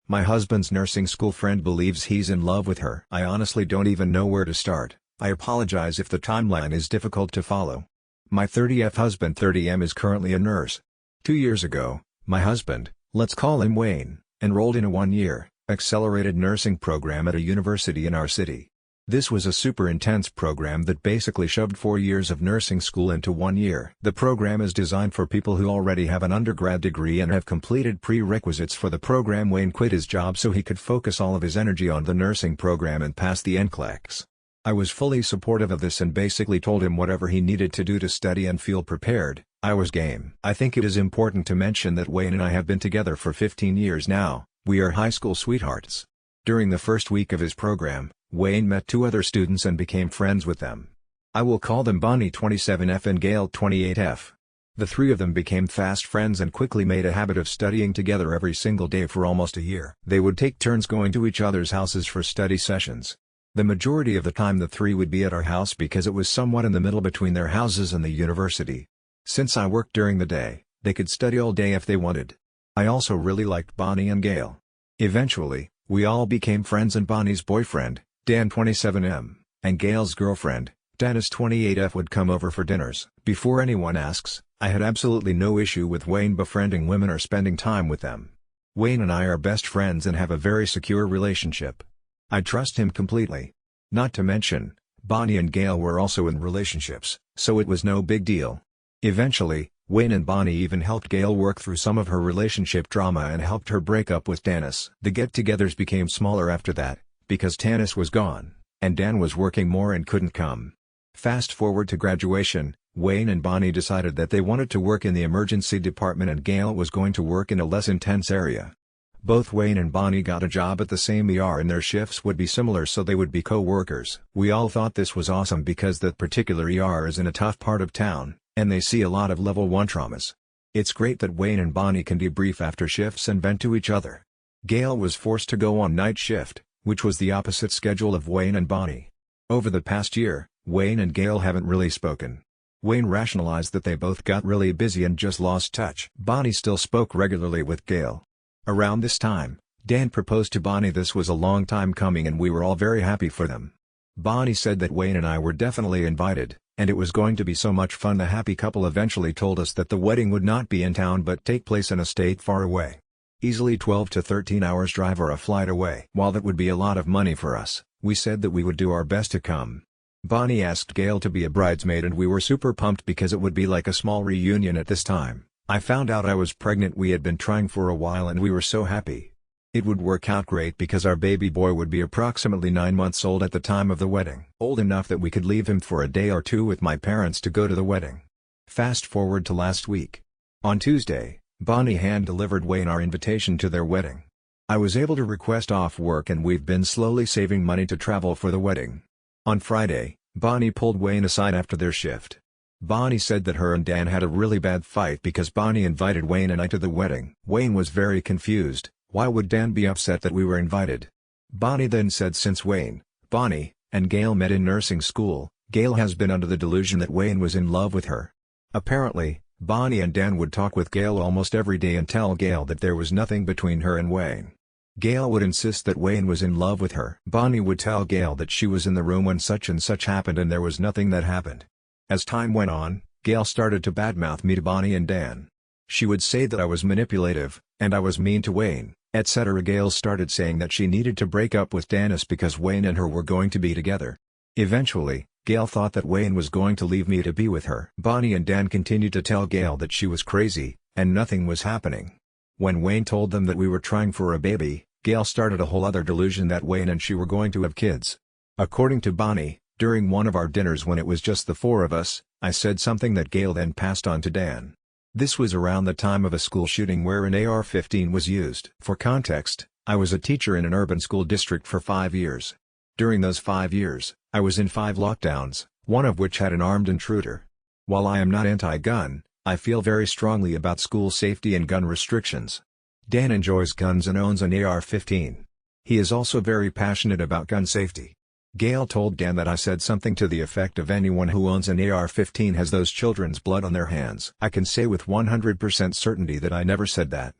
My husband's nursing school friend believes he's in love with her. I honestly don't even know where to start. I apologize if the timeline is difficult to follow. My 30th husband 30M is currently a nurse. 2 years ago, my husband, let's call him Wayne, enrolled in a 1-year, accelerated nursing program at a university in our city. This was a super intense program that basically shoved 4 years of nursing school into 1 year. The program is designed for people who already have an undergrad degree and have completed prerequisites for the program. Wayne quit his job so he could focus all of his energy on the nursing program and pass the NCLEX. I was fully supportive of this and basically told him whatever he needed to do to study and feel prepared. I was game. I think it is important to mention that Wayne and I have been together for 15 years now. We are high school sweethearts. During the first week of his program, Wayne met 2 other students and became friends with them. I will call them Bonnie 27F and Gail 28F. The 3 of them became fast friends and quickly made a habit of studying together every single day for almost a year. They would take turns going to each other's houses for study sessions. The majority of the time the 3 would be at our house because it was somewhat in the middle between their houses and the university. Since I worked during the day, they could study all day if they wanted. I also really liked Bonnie and Gail. Eventually, we all became friends and Bonnie's boyfriend, Dan 27M, and Gail's girlfriend, Dennis 28F would come over for dinners. Before anyone asks, I had absolutely no issue with Wayne befriending women or spending time with them. Wayne and I are best friends and have a very secure relationship. I trust him completely. Not to mention, Bonnie and Gail were also in relationships, so it was no big deal. Eventually, Wayne and Bonnie even helped Gail work through some of her relationship drama and helped her break up with Dennis. The get-togethers became smaller after that, because Dennis was gone, and Dan was working more and couldn't come. Fast forward to graduation, Wayne and Bonnie decided that they wanted to work in the emergency department and Gail was going to work in a less intense area. Both Wayne and Bonnie got a job at the same ER and their shifts would be similar so they would be co-workers. We all thought this was awesome because that particular ER is in a tough part of town, and they see a lot of level 1 traumas. It's great that Wayne and Bonnie can debrief after shifts and vent to each other. Gail was forced to go on night shift, which was the opposite schedule of Wayne and Bonnie. Over the past year, Wayne and Gail haven't really spoken. Wayne rationalized that they both got really busy and just lost touch. Bonnie still spoke regularly with Gail. Around this time, Dan proposed to Bonnie. This was a long time coming and we were all very happy for them. Bonnie said that Wayne and I were definitely invited, and it was going to be so much fun. The happy couple eventually told us that the wedding would not be in town but take place in a state far away. Easily 12 to 13 hours drive or a flight away. While that would be a lot of money for us, we said that we would do our best to come. Bonnie asked Gail to be a bridesmaid and we were super pumped because it would be like a small reunion at this time. I found out I was pregnant. We had been trying for a while and we were so happy. It would work out great because our baby boy would be approximately 9 months old at the time of the wedding. Old enough that we could leave him for a day or 2 with my parents to go to the wedding. Fast forward to last week. On Tuesday, Bonnie hand-delivered Wayne our invitation to their wedding. I was able to request off work and we've been slowly saving money to travel for the wedding. On Friday, Bonnie pulled Wayne aside after their shift. Bonnie said that her and Dan had a really bad fight because Bonnie invited Wayne and I to the wedding. Wayne was very confused. Why would Dan be upset that we were invited? Bonnie then said since Wayne, Bonnie, and Gail met in nursing school, Gail has been under the delusion that Wayne was in love with her. Apparently, Bonnie and Dan would talk with Gail almost every day and tell Gail that there was nothing between her and Wayne. Gail would insist that Wayne was in love with her. Bonnie would tell Gail that she was in the room when such and such happened and there was nothing that happened. As time went on, Gail started to badmouth me to Bonnie and Dan. She would say that I was manipulative, and I was mean to Wayne, etc. Gail started saying that she needed to break up with Dennis because Wayne and her were going to be together. Eventually, Gail thought that Wayne was going to leave me to be with her. Bonnie and Dan continued to tell Gail that she was crazy, and nothing was happening. When Wayne told them that we were trying for a baby, Gail started a whole other delusion that Wayne and she were going to have kids. According to Bonnie, during one of our dinners when it was just the 4 of us, I said something that Gail then passed on to Dan. This was around the time of a school shooting where an AR-15 was used. For context, I was a teacher in an urban school district for 5 years. During those 5 years, I was in 5 lockdowns, one of which had an armed intruder. While I am not anti-gun, I feel very strongly about school safety and gun restrictions. Dan enjoys guns and owns an AR-15. He is also very passionate about gun safety. Gail told Dan that I said something to the effect of anyone who owns an AR-15 has those children's blood on their hands. I can say with 100% certainty that I never said that.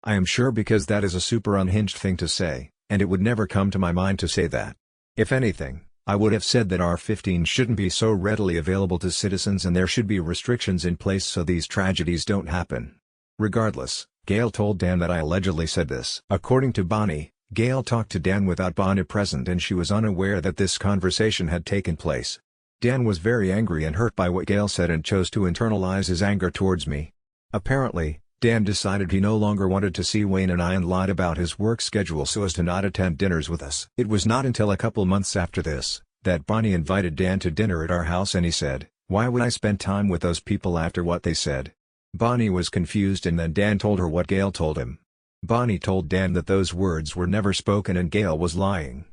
I am sure because that is a super unhinged thing to say, and it would never come to my mind to say that. If anything, I would have said that R-15 shouldn't be so readily available to citizens and there should be restrictions in place so these tragedies don't happen. Regardless, Gail told Dan that I allegedly said this. According to Bonnie, Gail talked to Dan without Bonnie present and she was unaware that this conversation had taken place. Dan was very angry and hurt by what Gail said and chose to internalize his anger towards me. Apparently, Dan decided he no longer wanted to see Wayne and I and lied about his work schedule so as to not attend dinners with us. It was not until a couple months after this, that Bonnie invited Dan to dinner at our house and he said, "Why would I spend time with those people after what they said?" Bonnie was confused and then Dan told her what Gail told him. Bonnie told Dan that those words were never spoken and Gail was lying.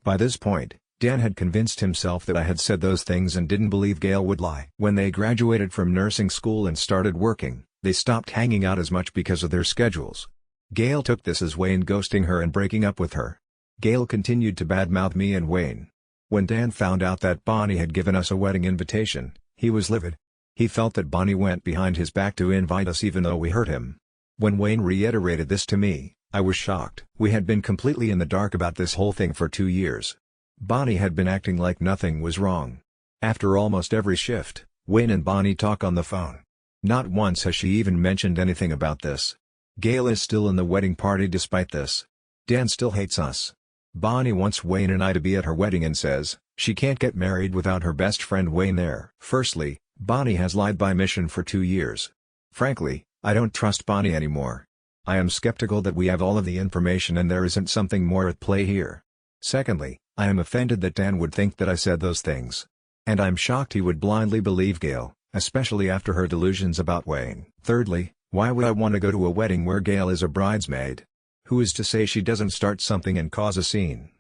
By this point, Dan had convinced himself that I had said those things and didn't believe Gail would lie. When they graduated from nursing school and started working, they stopped hanging out as much because of their schedules. Gail took this as Wayne ghosting her and breaking up with her. Gail continued to badmouth me and Wayne. When Dan found out that Bonnie had given us a wedding invitation, he was livid. He felt that Bonnie went behind his back to invite us even though we hurt him. When Wayne reiterated this to me, I was shocked. We had been completely in the dark about this whole thing for 2 years. Bonnie had been acting like nothing was wrong. After almost every shift, Wayne and Bonnie talk on the phone. Not once has she even mentioned anything about this. Gail is still in the wedding party despite this. Dan still hates us. Bonnie wants Wayne and I to be at her wedding and says, she can't get married without her best friend Wayne there. Firstly, Bonnie has lied by mission for 2 years. Frankly, I don't trust Bonnie anymore. I am skeptical that we have all of the information and there isn't something more at play here. Secondly, I am offended that Dan would think that I said those things. And I'm shocked he would blindly believe Gail, especially after her delusions about Wayne. Thirdly, why would I want to go to a wedding where Gail is a bridesmaid? Who is to say she doesn't start something and cause a scene?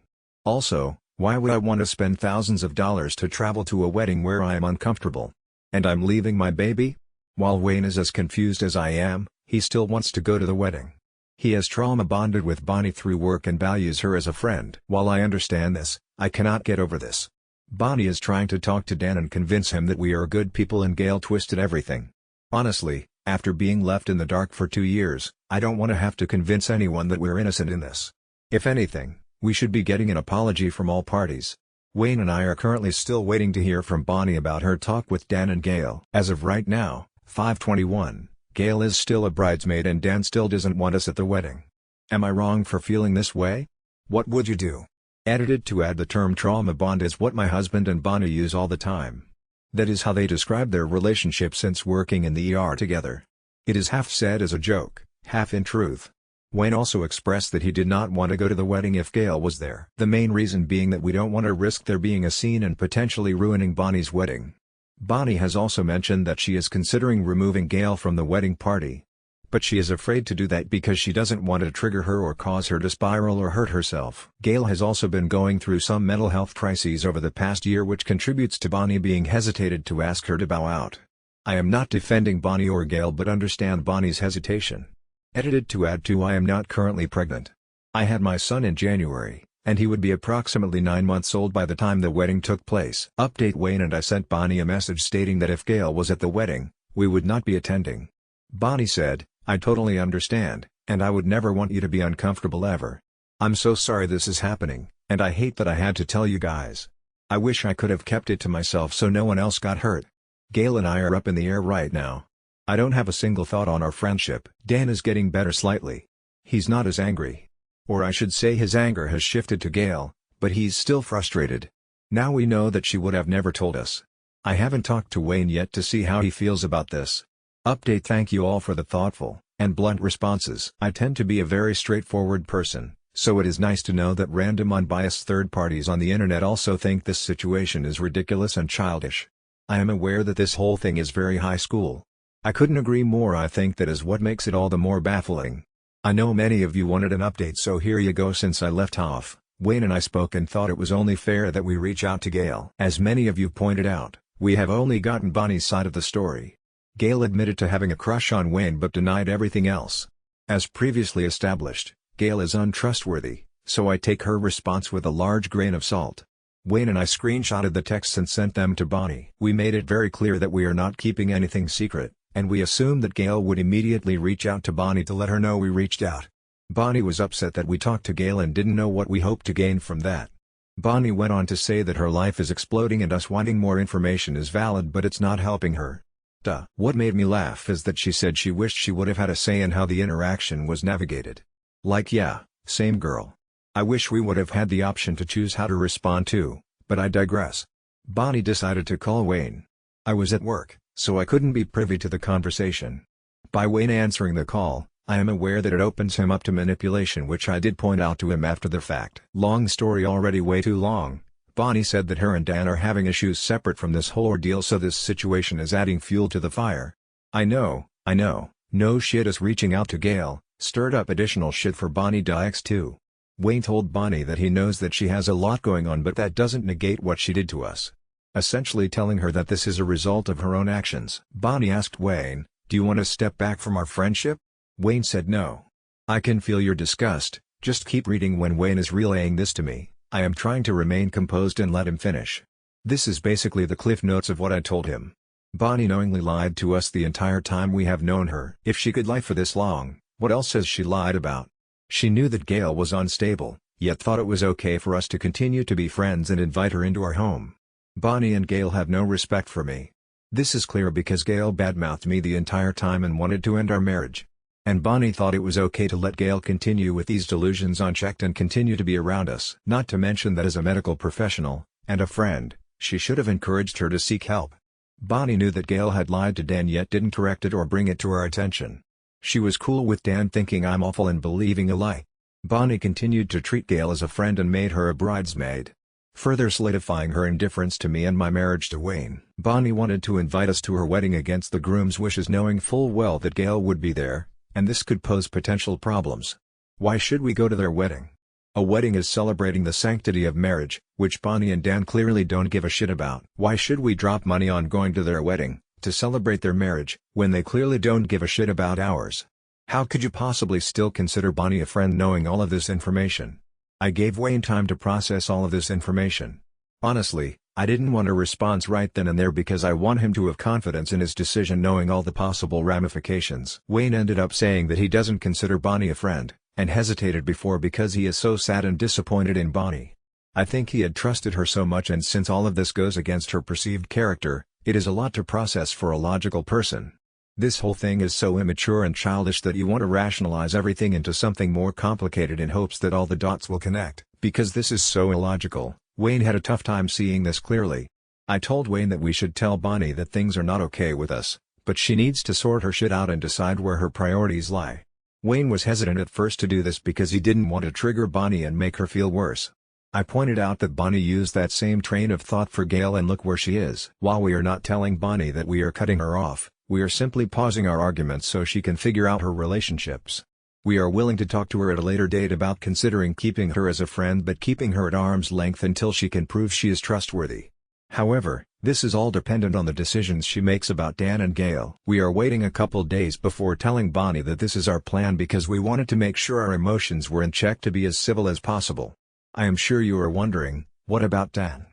Also, why would I want to spend thousands of dollars to travel to a wedding where I am uncomfortable? And I'm leaving my baby? While Wayne is as confused as I am, he still wants to go to the wedding. He has trauma bonded with Bonnie through work and values her as a friend. While I understand this, I cannot get over this. Bonnie is trying to talk to Dan and convince him that we are good people and Gail twisted everything. Honestly, after being left in the dark for 2 years, I don't want to have to convince anyone that we're innocent in this. If anything, we should be getting an apology from all parties. Wayne and I are currently still waiting to hear from Bonnie about her talk with Dan and Gail. As of right now, 5/21, Gail is still a bridesmaid and Dan still doesn't want us at the wedding. Am I wrong for feeling this way? What would you do? Edited to add, the term trauma bond is what my husband and Bonnie use all the time. That is how they describe their relationship since working in the ER together. It is half said as a joke, half in truth. Wayne also expressed that he did not want to go to the wedding if Gail was there. The main reason being that we don't want to risk there being a scene and potentially ruining Bonnie's wedding. Bonnie has also mentioned that she is considering removing Gail from the wedding party. But she is afraid to do that because she doesn't want to trigger her or cause her to spiral or hurt herself. Gail has also been going through some mental health crises over the past year which contributes to Bonnie being hesitated to ask her to bow out. I am not defending Bonnie or Gail but understand Bonnie's hesitation. Edited to add to, I am not currently pregnant. I had my son in January, and he would be approximately 9 months old by the time the wedding took place. Update: Wayne and I sent Bonnie a message stating that if Gail was at the wedding, we would not be attending. Bonnie said, I totally understand, and I would never want you to be uncomfortable ever. I'm so sorry this is happening, and I hate that I had to tell you guys. I wish I could have kept it to myself so no one else got hurt. Gail and I are up in the air right now. I don't have a single thought on our friendship. Dan is getting better slightly. He's not as angry. Or I should say his anger has shifted to Gail, but he's still frustrated. Now we know that she would have never told us. I haven't talked to Wayne yet to see how he feels about this. Update: thank you all for the thoughtful and blunt responses. I tend to be a very straightforward person, so it is nice to know that random unbiased third parties on the internet also think this situation is ridiculous and childish. I am aware that this whole thing is very high school. I couldn't agree more. I think that is what makes it all the more baffling. I know many of you wanted an update, so here you go. Since I left off, Wayne and I spoke and thought it was only fair that we reach out to Gail. As many of you pointed out, we have only gotten Bonnie's side of the story. Gail admitted to having a crush on Wayne but denied everything else. As previously established, Gail is untrustworthy, so I take her response with a large grain of salt. Wayne and I screenshotted the texts and sent them to Bonnie. We made it very clear that we are not keeping anything secret, and we assumed that Gail would immediately reach out to Bonnie to let her know we reached out. Bonnie was upset that we talked to Gail and didn't know what we hoped to gain from that. Bonnie went on to say that her life is exploding and us wanting more information is valid, but it's not helping her. What made me laugh is that she said she wished she would have had a say in how the interaction was navigated. Like, yeah, same girl. I wish we would have had the option to choose how to respond to, but I digress. Bonnie decided to call Wayne. I was at work, so I couldn't be privy to the conversation. By Wayne answering the call, I am aware that it opens him up to manipulation, which I did point out to him after the fact. Long story already way too long. Bonnie said that her and Dan are having issues separate from this whole ordeal, so this situation is adding fuel to the fire. I know, no shit, us reaching out to Gail stirred up additional shit for Bonnie Dykes too. Wayne told Bonnie that he knows that she has a lot going on, but that doesn't negate what she did to us. Essentially telling her that this is a result of her own actions. Bonnie asked Wayne, "Do you want to step back from our friendship?" Wayne said no. I can feel your disgust, just keep reading. When Wayne is relaying this to me, I am trying to remain composed and let him finish. This is basically the cliff notes of what I told him. Bonnie knowingly lied to us the entire time we have known her. If she could lie for this long, what else has she lied about? She knew that Gail was unstable, yet thought it was okay for us to continue to be friends and invite her into our home. Bonnie and Gail have no respect for me. This is clear because Gail badmouthed me the entire time and wanted to end our marriage. And Bonnie thought it was okay to let Gail continue with these delusions unchecked and continue to be around us. Not to mention that as a medical professional, and a friend, she should have encouraged her to seek help. Bonnie knew that Gail had lied to Dan yet didn't correct it or bring it to our attention. She was cool with Dan thinking I'm awful and believing a lie. Bonnie continued to treat Gail as a friend and made her a bridesmaid, further solidifying her indifference to me and my marriage to Wayne. Bonnie wanted to invite us to her wedding against the groom's wishes, knowing full well that Gail would be there, and this could pose potential problems. Why should we go to their wedding? A wedding is celebrating the sanctity of marriage, which Bonnie and Dan clearly don't give a shit about. Why should we drop money on going to their wedding, to celebrate their marriage, when they clearly don't give a shit about ours? How could you possibly still consider Bonnie a friend knowing all of this information? I gave Wayne time to process all of this information. Honestly, I didn't want a response right then and there because I want him to have confidence in his decision knowing all the possible ramifications. Wayne ended up saying that he doesn't consider Bonnie a friend, and hesitated before because he is so sad and disappointed in Bonnie. I think he had trusted her so much, and since all of this goes against her perceived character, it is a lot to process for a logical person. This whole thing is so immature and childish that you want to rationalize everything into something more complicated in hopes that all the dots will connect. Because this is so illogical, Wayne had a tough time seeing this clearly. I told Wayne that we should tell Bonnie that things are not okay with us, but she needs to sort her shit out and decide where her priorities lie. Wayne was hesitant at first to do this because he didn't want to trigger Bonnie and make her feel worse. I pointed out that Bonnie used that same train of thought for Gail, and look where she is. While we are not telling Bonnie that we are cutting her off, we are simply pausing our arguments so she can figure out her relationships. We are willing to talk to her at a later date about considering keeping her as a friend but keeping her at arm's length until she can prove she is trustworthy. However, this is all dependent on the decisions she makes about Dan and Gail. We are waiting a couple days before telling Bonnie that this is our plan because we wanted to make sure our emotions were in check to be as civil as possible. I am sure you are wondering, what about Dan?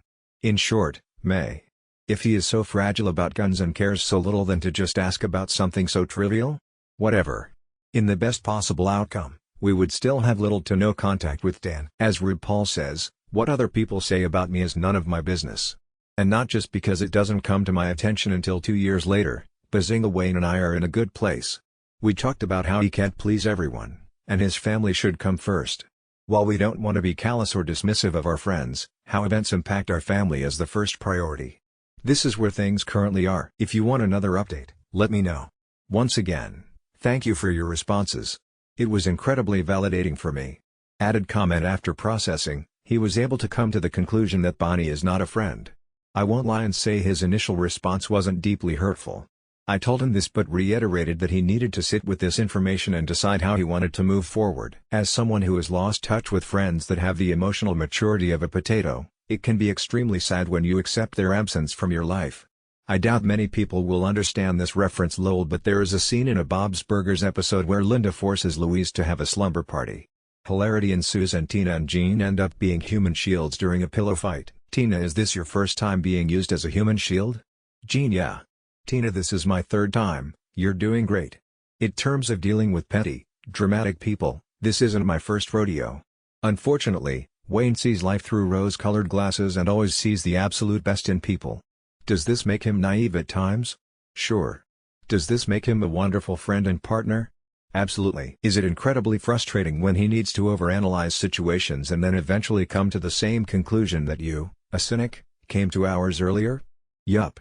In short, May. If he is so fragile about guns and cares so little, then to just ask about something so trivial? Whatever. In the best possible outcome, we would still have little to no contact with Dan. As RuPaul says, what other people say about me is none of my business. And not just because it doesn't come to my attention until 2 years later. Bazinga, Wayne and I are in a good place. We talked about how he can't please everyone, and his family should come first. While we don't want to be callous or dismissive of our friends, how events impact our family is the first priority. This is where things currently are. If you want another update, let me know. Once again, thank you for your responses. It was incredibly validating for me. Added comment: after processing, he was able to come to the conclusion that Bonnie is not a friend. I won't lie and say his initial response wasn't deeply hurtful. I told him this but reiterated that he needed to sit with this information and decide how he wanted to move forward. As someone who has lost touch with friends that have the emotional maturity of a potato, it can be extremely sad when you accept their absence from your life. I doubt many people will understand this reference, lol, but there is a scene in a Bob's Burgers episode where Linda forces Louise to have a slumber party. Hilarity ensues and Tina and Jean end up being human shields during a pillow fight. Tina: is this your first time being used as a human shield? Jean: yeah. Tina: this is my third time, You're doing great. In terms of dealing with petty, dramatic people, this isn't my first rodeo. Unfortunately, Wayne sees life through rose-colored glasses and always sees the absolute best in people. Does this make him naive at times? Sure. Does this make him a wonderful friend and partner? Absolutely. Is it incredibly frustrating when he needs to overanalyze situations and then eventually come to the same conclusion that you, a cynic, came to hours earlier? Yup.